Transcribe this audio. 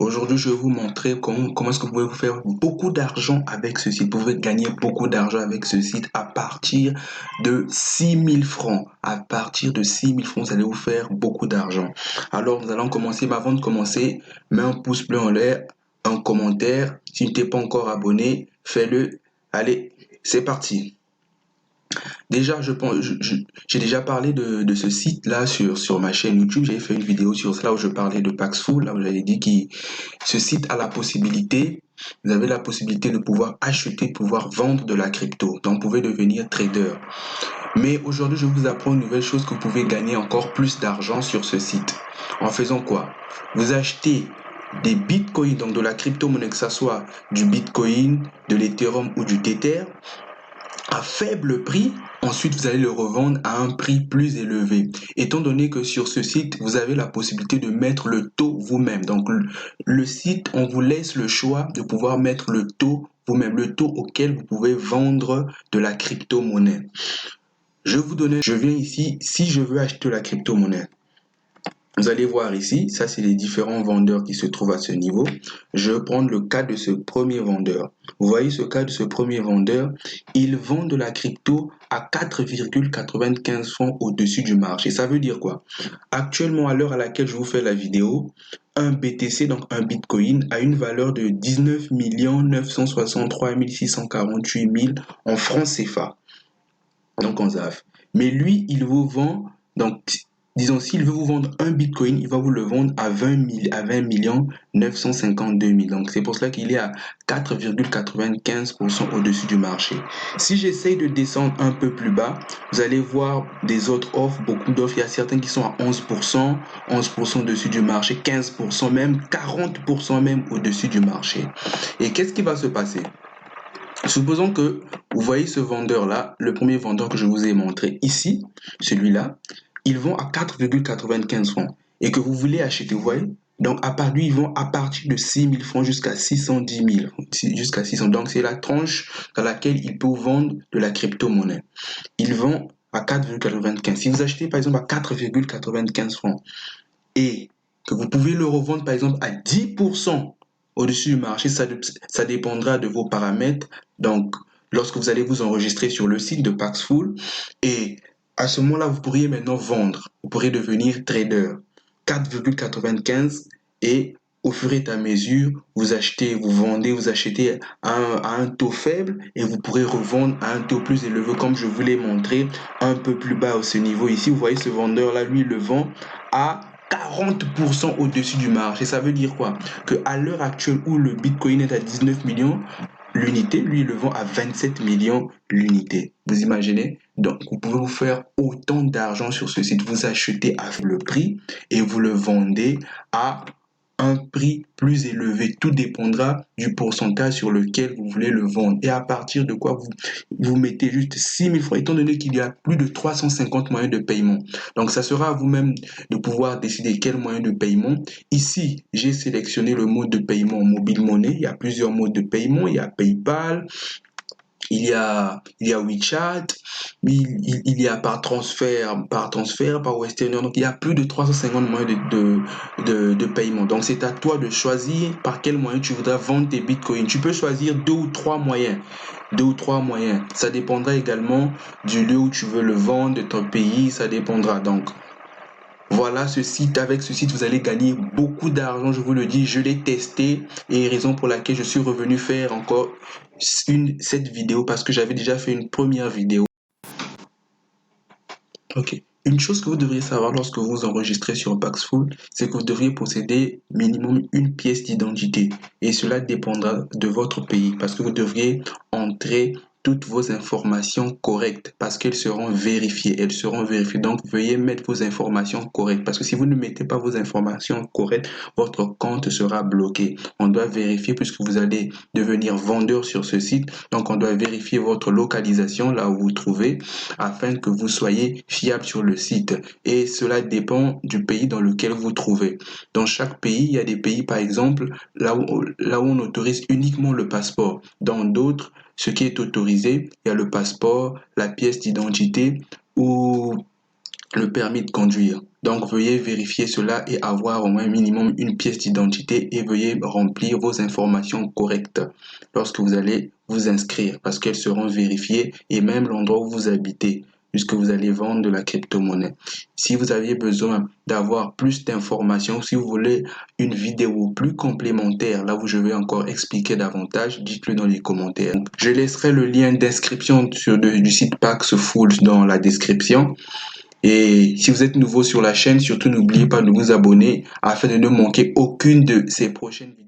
Aujourd'hui, je vais vous montrer comment est-ce que vous pouvez vous faire beaucoup d'argent avec ce site. Vous pouvez gagner beaucoup d'argent avec ce site à partir de 6 000 francs. À partir de 6 000 francs, vous allez vous faire beaucoup d'argent. Alors, nous allons commencer. Mais avant de commencer, mets un pouce bleu en l'air, un commentaire. Si tu n'es pas encore abonné, fais-le. Allez, c'est parti. Déjà, j'ai déjà parlé de ce site-là sur ma chaîne YouTube. J'avais fait une vidéo sur cela où je parlais de Paxful. Là où j'avais dit que ce site a la possibilité, vous avez la possibilité de pouvoir acheter, pouvoir vendre de la crypto. Donc, vous pouvez devenir trader. Mais aujourd'hui, je vous apprends une nouvelle chose que vous pouvez gagner encore plus d'argent sur ce site. En faisant quoi? Vous achetez des bitcoins, donc de la crypto-monnaie, que ce soit du bitcoin, de l'Ethereum ou du Tether, à faible prix. Ensuite, vous allez le revendre à un prix plus élevé. Étant donné que sur ce site, vous avez la possibilité de mettre le taux vous-même. Donc, le site, on vous laisse le choix de pouvoir mettre le taux vous-même, le taux auquel vous pouvez vendre de la crypto-monnaie. Je viens ici, si je veux acheter la crypto-monnaie. Vous allez voir ici, ça c'est les différents vendeurs qui se trouvent à ce niveau. Je vais prendre le cas de ce premier vendeur. Vous voyez ce cas de ce premier vendeur, il vend de la crypto à 4,95 francs au-dessus du marché. Ça veut dire quoi? Actuellement, à l'heure à laquelle je vous fais la vidéo, un BTC, donc un Bitcoin, a une valeur de 19 963 648 000 en francs CFA, donc en ZAF. Mais lui, il vous vend, donc disons, s'il veut vous vendre un Bitcoin, il va vous le vendre à 20 952 000. Donc, c'est pour cela qu'il est à 4,95% au-dessus du marché. Si j'essaye de descendre un peu plus bas, vous allez voir des autres offres, beaucoup d'offres. Il y a certaines qui sont à 11%, 11% au-dessus du marché, 15%, même 40% même au-dessus du marché. Et qu'est-ce qui va se passer? Supposons que vous voyez ce vendeur-là, le premier vendeur que je vous ai montré ici, celui-là, ils vont à 4,95 francs et que vous voulez acheter, vous voyez? Donc, à part lui, ils vont à partir de 6 000 francs jusqu'à 610 000, jusqu'à 600. Donc, c'est la tranche dans laquelle ils peuvent vendre de la crypto-monnaie. Ils vont à 4,95. Si vous achetez, par exemple, à 4,95 francs et que vous pouvez le revendre, par exemple, à 10% au-dessus du marché, ça dépendra de vos paramètres. Donc, lorsque vous allez vous enregistrer sur le site de Paxful, et à ce moment-là, vous pourriez maintenant vendre. Vous pourrez devenir trader. 4,95 et au fur et à mesure, vous achetez, vous vendez, vous achetez à un taux faible et vous pourrez revendre à un taux plus élevé comme je vous l'ai montré un peu plus bas à ce niveau ici. Vous voyez ce vendeur-là, lui, il le vend à 40% au-dessus du marché. Ça veut dire quoi? Qu'à l'heure actuelle où le Bitcoin est à 19 millions, l'unité, lui, il le vend à 27 millions l'unité. Vous imaginez? Donc, vous pouvez vous faire autant d'argent sur ce site. Vous achetez à le prix et vous le vendez à un prix plus élevé. Tout dépendra du pourcentage sur lequel vous voulez le vendre. Et à partir de quoi vous mettez juste 6 000 francs, étant donné qu'il y a plus de 350 moyens de paiement. Donc, ça sera à vous-même de pouvoir décider quel moyen de paiement. Ici, j'ai sélectionné le mode de paiement mobile monnaie. Il y a plusieurs modes de paiement. Il y a PayPal, il y a WeChat, il y a par transfert, par Western Union. Donc, il y a plus de 350 moyens de paiement. Donc, c'est à toi de choisir par quel moyen tu voudras vendre tes bitcoins. Tu peux choisir deux ou trois moyens. Ça dépendra également du lieu où tu veux le vendre, de ton pays. Ça dépendra. Donc, voilà ce site. Avec ce site, vous allez gagner beaucoup d'argent, je vous le dis. Je l'ai testé et raison pour laquelle je suis revenu faire encore cette vidéo parce que j'avais déjà fait une première vidéo. Ok. Une chose que vous devriez savoir lorsque vous enregistrez sur Paxful, c'est que vous devriez posséder minimum une pièce d'identité. Et cela dépendra de votre pays parce que vous devriez entrer toutes vos informations correctes parce qu'elles seront vérifiées. Donc, veuillez mettre vos informations correctes parce que si vous ne mettez pas vos informations correctes, votre compte sera bloqué. On doit vérifier puisque vous allez devenir vendeur sur ce site. Donc, on doit vérifier votre localisation là où vous vous trouvez afin que vous soyez fiable sur le site. Et cela dépend du pays dans lequel vous vous trouvez. Dans chaque pays, il y a des pays, par exemple, là où on autorise uniquement le passeport. Dans d'autres, ce qui est autorisé, il y a le passeport, la pièce d'identité ou le permis de conduire. Donc, veuillez vérifier cela et avoir au moins minimum une pièce d'identité et veuillez remplir vos informations correctes lorsque vous allez vous inscrire parce qu'elles seront vérifiées et même l'endroit où vous habitez puisque vous allez vendre de la crypto-monnaie. Si vous aviez besoin d'avoir plus d'informations, si vous voulez une vidéo plus complémentaire, là où je vais encore expliquer davantage, dites-le dans les commentaires. Je laisserai le lien d'inscription du site Paxful dans la description. Et si vous êtes nouveau sur la chaîne, surtout n'oubliez pas de vous abonner afin de ne manquer aucune de ces prochaines vidéos.